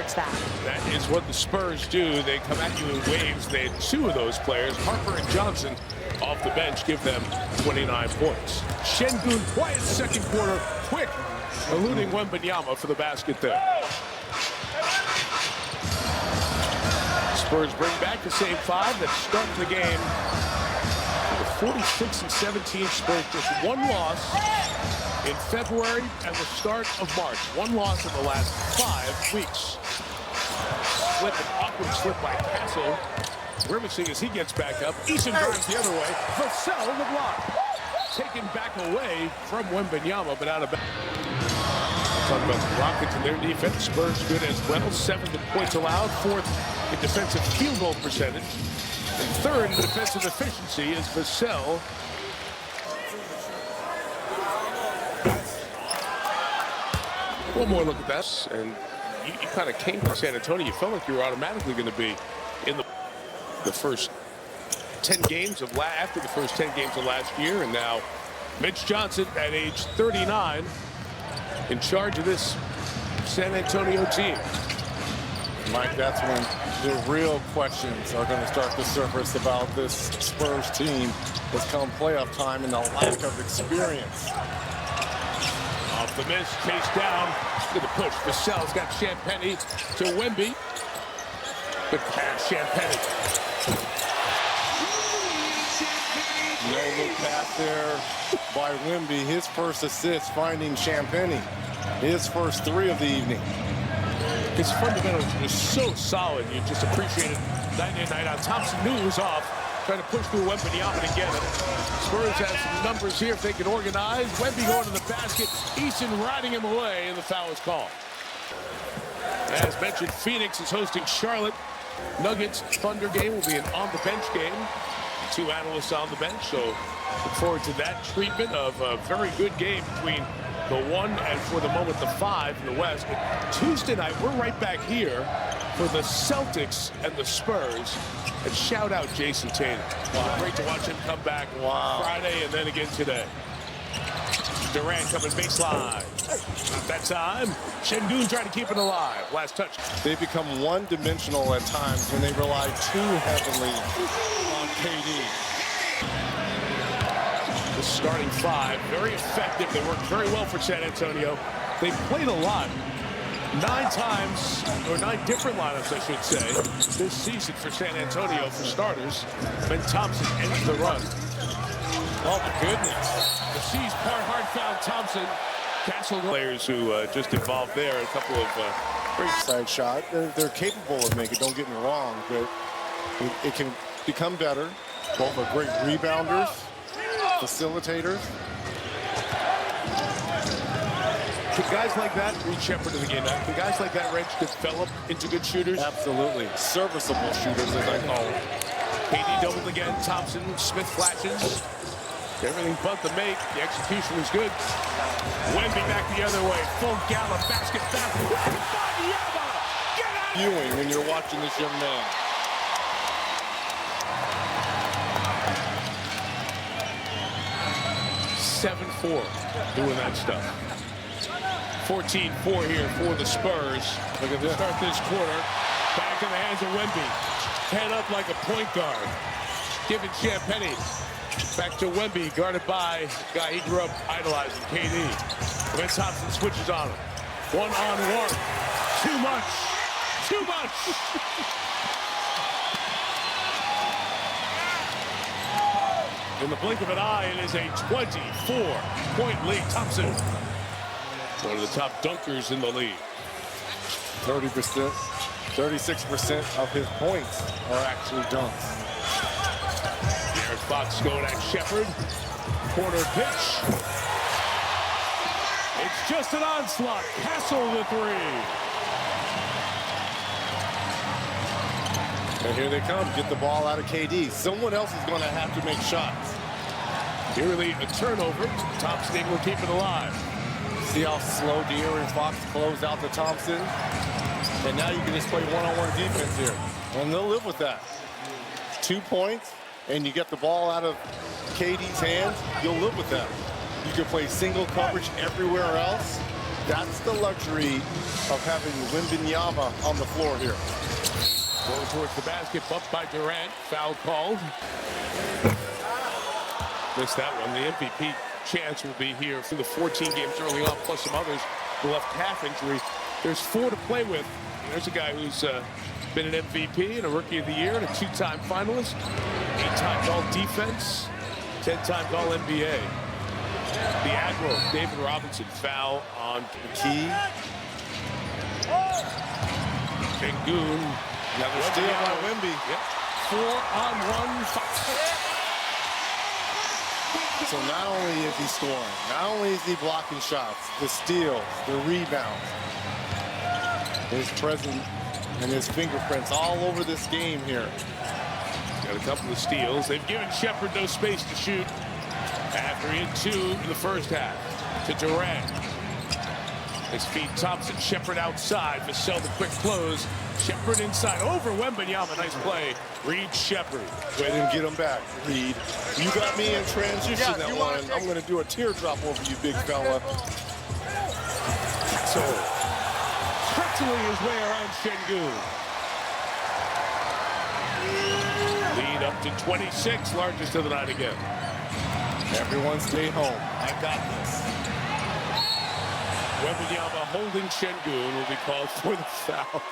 towards that. That is what the Spurs do. They come at you in waves. They had two of those players, Harper and Johnson, off the bench, give them 29 points. Şengün, quiet second quarter, quick, eluding Wembanyama for the basket there. Spurs bring back the same five that started the game. The 46-17 Spurs, just one loss in February and the start of March. One loss in the last 5 weeks. An awkward slip by Castle. Grimacing as he gets back up. Eason drives the other way. Vassell the block. Taken back away from Wembanyama, but out of bounds. Talk about the Rockets and their defense. Spurs good as well. 7 points allowed. 4th in defensive field goal percentage. And 3rd in defensive efficiency is Vassell. One more look at that. And you kind of came to San Antonio. You felt like you were automatically going to be in the first 10 games of after the first 10 games of last year. And now Mitch Johnson at age 39 in charge of this San Antonio team. Mike, that's when the real questions are going to start to surface about this Spurs team. It's come playoff time and the lack of experience. Off the miss, chased down. Look at the push. Vassell's got Champagnie to Wemby. Good pass, Champagnie. No look pass there by Wemby. His first assist finding Champagnie. His first 3 of the evening. His fundamentals are so solid. You just appreciate it night in, night out. Thompson knew he was off. Trying to push through Wembanyama to get it. Spurs have some numbers here if they can organize. Wemby going to the basket. Eason riding him away, and the foul is called. As mentioned, Phoenix is hosting Charlotte. Nuggets Thunder game will be an on-the-bench game. 2 analysts on the bench, so look forward to that treatment of a very good game between the 1 and, for the moment, the 5 in the West. But Tuesday night, we're right back here for the Celtics and the Spurs. And shout out Jason Tatum. Wow. Great to watch him come back Friday and then again today. Durant coming baseline. Not that time. Şengün trying to keep it alive. Last touch. They become one-dimensional at times when they rely too heavily on KD. The starting 5, very effective. They worked very well for San Antonio. They played a lot. 9 times, or 9 different lineups, I should say, this season for San Antonio for starters. Ben Thompson ends the run. Oh, my goodness. The C's part hard found Thompson. Castle players who just involved there. A couple of great side shot. They're capable of making it, don't get me wrong, but it can become better. Both are great rebounders, facilitators. Can guys like that reach shepherd of the game? Can guys like that range develop into good shooters? Absolutely. Serviceable shooters, as I call it. KD doubled again. Thompson, Smith flashes. Everything but the make. The execution was good. Wemby back the other way. Full gallop. Basket back. Viewing when you're watching this young man. Doing that stuff. 14-4 here for the Spurs. Look at this. Start this quarter. Back in the hands of Wemby. Head up like a point guard. Giving Champagnie. Back to Wemby, guarded by a guy he grew up idolizing, KD. Ben Thompson switches on him. 1-on-1. Too much. Too much. In the blink of an eye, it is a 24-point lead. Thompson, one of the top dunkers in the league. 30%, 36% of his points are actually dunks. Aaron Fox going at Shepherd. Corner pitch. It's just an onslaught. Castle the 3. And here they come. Get the ball out of KD. Someone else is going to have to make shots. Nearly a turnover. Thompson able to keep it alive. See how slow De'Aaron Fox closed out to Thompson? And now you can just play one-on-one defense here. And they'll live with that. 2 points, and you get the ball out of KD's hands, you'll live with that. You can play single coverage everywhere else. That's the luxury of having Wembanyama on the floor here. Going towards the basket, bumped by Durant. Foul called. Missed that one. The MVP chance will be here for the 14 games early on, plus some others. The left calf injury. There's 4 to play with. There's a guy who's been an MVP and a Rookie of the Year and a 2-time finalist, 8-time All-Defense, 10-time All-NBA. The Admiral, David Robinson, foul on Key. Sengun. Another steal by Wemby. Yep. 4-on-1 foul. So not only is he scoring, not only is he blocking shots, the steals, the rebounds, his presence and his fingerprints all over this game here. Got a couple of steals. They've given Shepherd no space to shoot after he had 2 in the first half. To Durant. His feet Thompson. Shepherd outside. Vassell the quick close. Shepherd inside over Wembanyama. Nice play. Reed Shepherd. Go ahead and get him back, Reed. You got me in transition that one. I'm going to do a teardrop over you, big fella. So, pretzeling his way around Sengun. Lead up to 26, largest of the night again. Everyone stay home. I got this. Wembanyama holding Sengun will be called for the foul.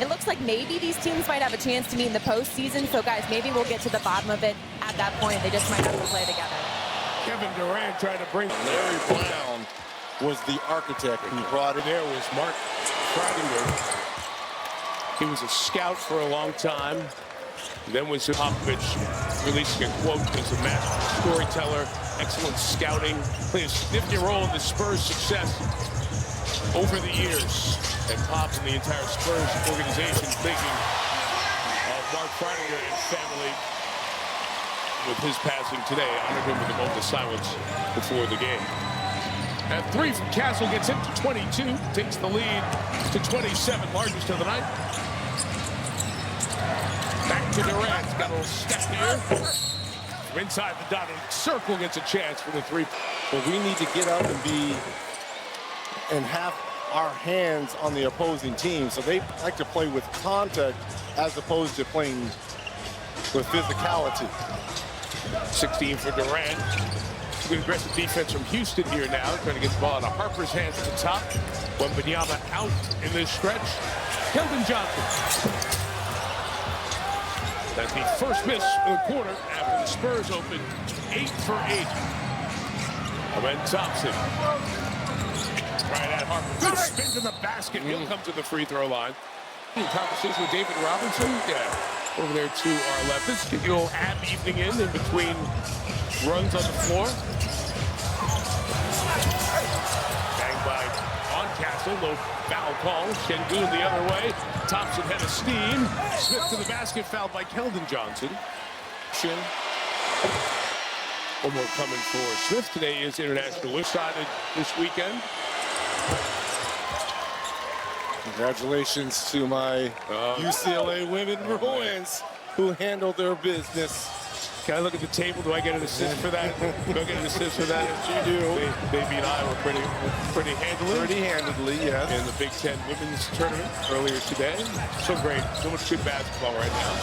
It looks like maybe these teams might have a chance to meet in the postseason. So, guys, maybe we'll get to the bottom of it at that point. They just might have to play together. Kevin Durant trying to bring Larry Brown was the architect who brought it. There was Mark Fradinger. He was a scout for a long time. Then was Popovich, releasing a quote as a master storyteller, excellent scouting, played a significant role in the Spurs' success over the years. And Pops and the entire Spurs organization thinking of Mark Fradinger and family with his passing today. Honored him with a moment of silence before the game. And 3 from Castle gets him to 22, takes the lead to 27, largest of the night. Back to Durant, got a little step here. From inside the dotted circle gets a chance for the 3. But we need to get up and have our hands on the opposing team. So they like to play with contact as opposed to playing with physicality. 16 for Durant. Good aggressive defense from Houston here now, trying to get the ball out of Harper's hands at the top. Wembanyama out in this stretch. Keldon Johnson. That's the first miss of the quarter after the Spurs opened 8 for 8. And then Thompson. Right at Harper. Good spin to the basket. He'll come to the free throw line. Conversation with David Robinson. Yeah, over there to our left. Let's get the old ab evening in between runs on the floor. Bang by on Castle. No foul call. Sengun the other way. Thompson had a steam. Smith to the basket. Fouled by Keldon Johnson. One more coming for Smith. Today is International Decided this weekend. Congratulations to my UCLA women Bruins who handled their business. Can I look at the table? Do I get an assist for that? Do I get an assist for that? Yes, you do. They beat Iowa pretty handily. Pretty handedly, yes. In the Big Ten Women's Tournament earlier today. So great. So much good basketball right now.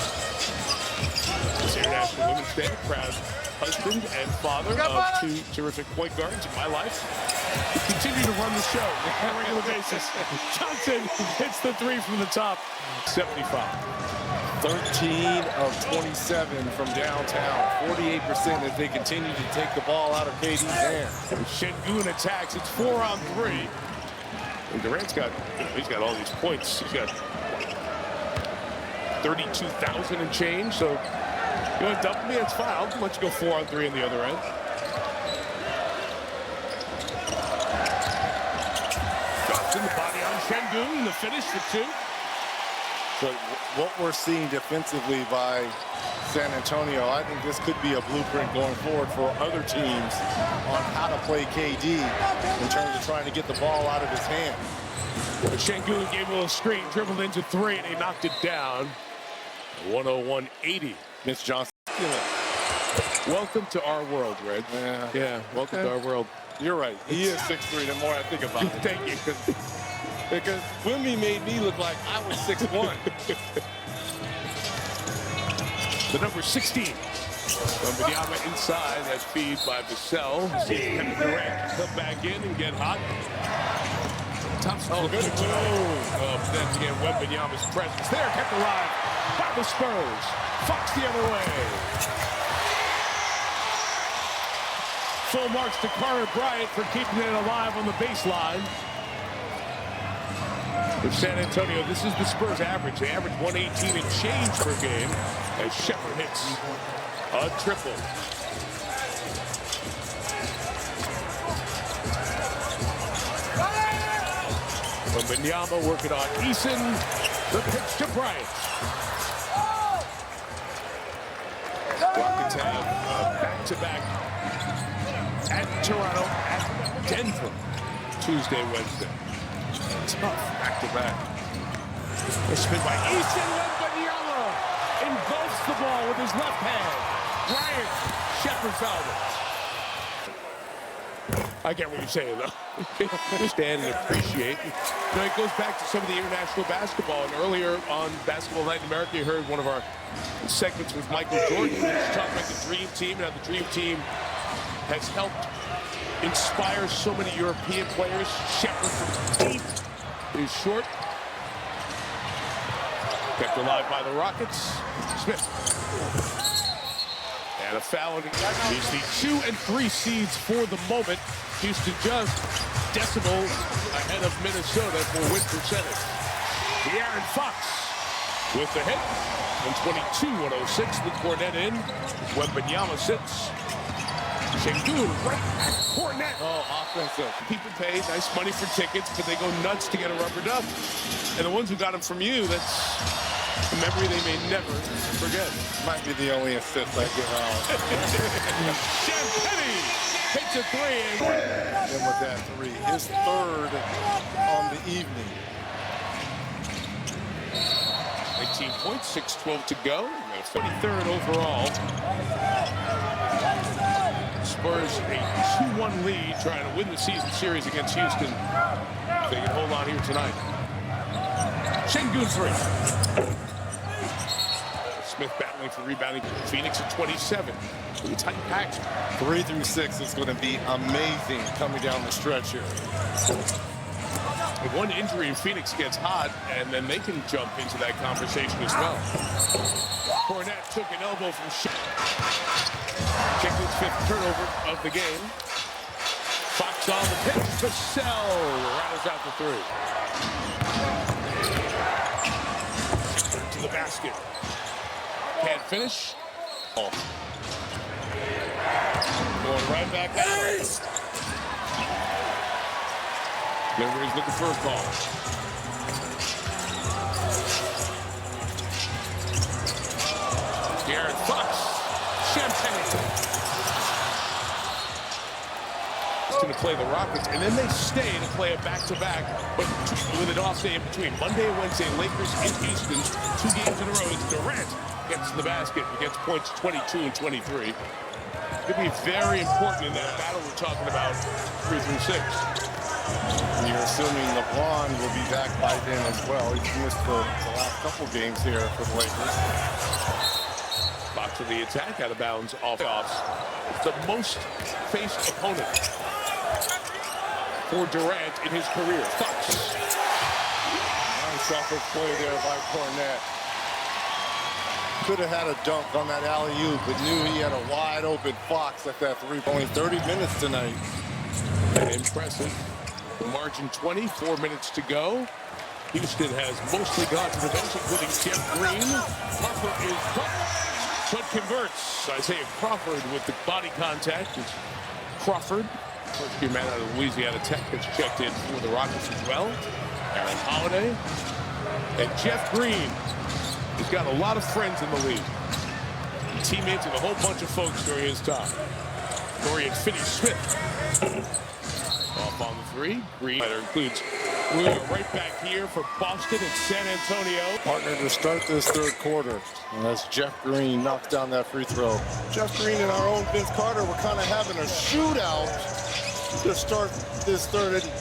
It's International Women's Day. Proud husband and father of 2 terrific point guards in my life. We continue to run the show on a regular basis. Johnson hits the 3 from the top. 75. 13 of 27 from downtown. 48% as they continue to take the ball out of KD's hand. Sengun attacks. It's 4 on 3. And Durant's got, he's got all these points. He's got 32,000 and change. So you want to double me? It's fine. I'll let you go 4 on 3 on the other end. Johnson, the body on Sengun. The finish for 2. But what we're seeing defensively by San Antonio, I think this could be a blueprint going forward for other teams on how to play KD in terms of trying to get the ball out of his hand. Sengun gave a little screen, dribbled into 3, and he knocked it down. 101-80. Miss Johnson. Welcome to our world, Red. Yeah, welcome to our world. You're right. He is 6'3", the more I think about it. Thank you. Because Wimby made me look like I was 6'1". The number 16. Wembanyama inside. That feed by Vassell. See Kevin Durant come back in and get hot. Thompson. Oh, good. Then again, Wembanyama's presence there kept alive by the Spurs. Fox the other way. Full marks to Carter Bryant for keeping it alive on the baseline. For San Antonio, this is the Spurs average. They average 118 and change per game as Shepherd hits a triple. Wembanyama working on Eason. The pitch to Bryant. Rockets have back-to-back at Toronto, at Denver, Tuesday, Wednesday. Tough back-to-back. A spin by Eason. Wembanyama engulfs the ball with his left hand. Bryant, Shepherd fouled it. I get what you're saying, though. Stand and appreciate. You know, it goes back to some of the international basketball. And earlier on Basketball Night in America, you heard one of our segments with Michael Jordan. He was talking about the Dream Team and how the Dream Team has helped inspire so many European players. Shepherd from deep is short. Kept alive by the Rockets. Smith. And a foul. He's the 2 and 3 seeds for the moment. Houston just decimals ahead of Minnesota for win percentage. De'Aaron Fox with the hit. 122-106. The Cornet in. Wembanyama sits. Şengün right at Cornet. Oh, offensive. People pay nice money for tickets, but they go nuts to get a rubber duck. And the ones who got them from you, that's a memory they may never forget. Might be the only assist I give out. Champagny hits a three. And with that three, his third on the evening. 19 points, 6:12 to go. 23rd overall. Spurs a 2-1 lead, trying to win the season series against Houston. They can hold on here tonight. Şengün three. Smith battling for rebounding. Phoenix at 27. Really tight pack. 3 through 6 is going to be amazing coming down the stretch here. If one injury in Phoenix gets hot, and then they can jump into that conversation as well. Cornet took an elbow from Şengün's 5th turnover of the game. Fox on the pitch. Vassell rattles out the three. To the basket. Can't finish. Oh. Going right back at it. Denver is looking for a call. De'Aaron Fox. Champagne. Going to play the Rockets, and then they stay to play a back-to-back, but with an off day in between. Monday and Wednesday, Lakers in Houston, 2 games in a row. As Durant gets to the basket and gets points 22 and 23. Could be very important in that battle we're talking about, 3 through 6. And you're assuming LeBron will be back by then as well. He's missed the last couple games here for the Lakers. Fox to the attack, out of bounds, offs. The most faced opponent for Durant in his career. Fox. Nice offensive play there by Cornet. Could have had a dunk on that alley-oop, but knew he had a wide open Fox at that three. Only 30 minutes tonight. Impressive. Margin 20, 4 minutes to go. Houston has mostly gone to the bench, including Jeff Green. Crawford is cut, but converts. Isaiah Crawford with the body contact. It's Crawford, first-year man out of Louisiana Tech, has checked in for the Rockets as well. Aaron Holiday and Jeff Green. He's got a lot of friends in the league. He teammates with a whole bunch of folks during his time. Dorian Finney-Smith. Off on the three. Green includes we are right back here for Boston and San Antonio. Partner to start this third quarter. And that's Jeff Green knocks down that free throw. Jeff Green and our own Vince Carter were kind of having a shootout to start this third. And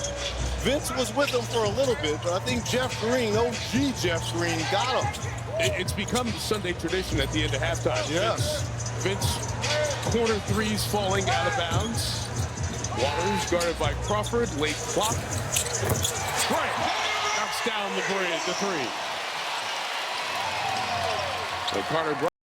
Vince was with them for a little bit, but I think Jeff Green, OG Jeff Green, got him. It's become the Sunday tradition at the end of halftime. Yes. Vince corner threes falling out of bounds. Waters guarded by Crawford. Late clock. Bryant knocks down the three. So Carter Bryant.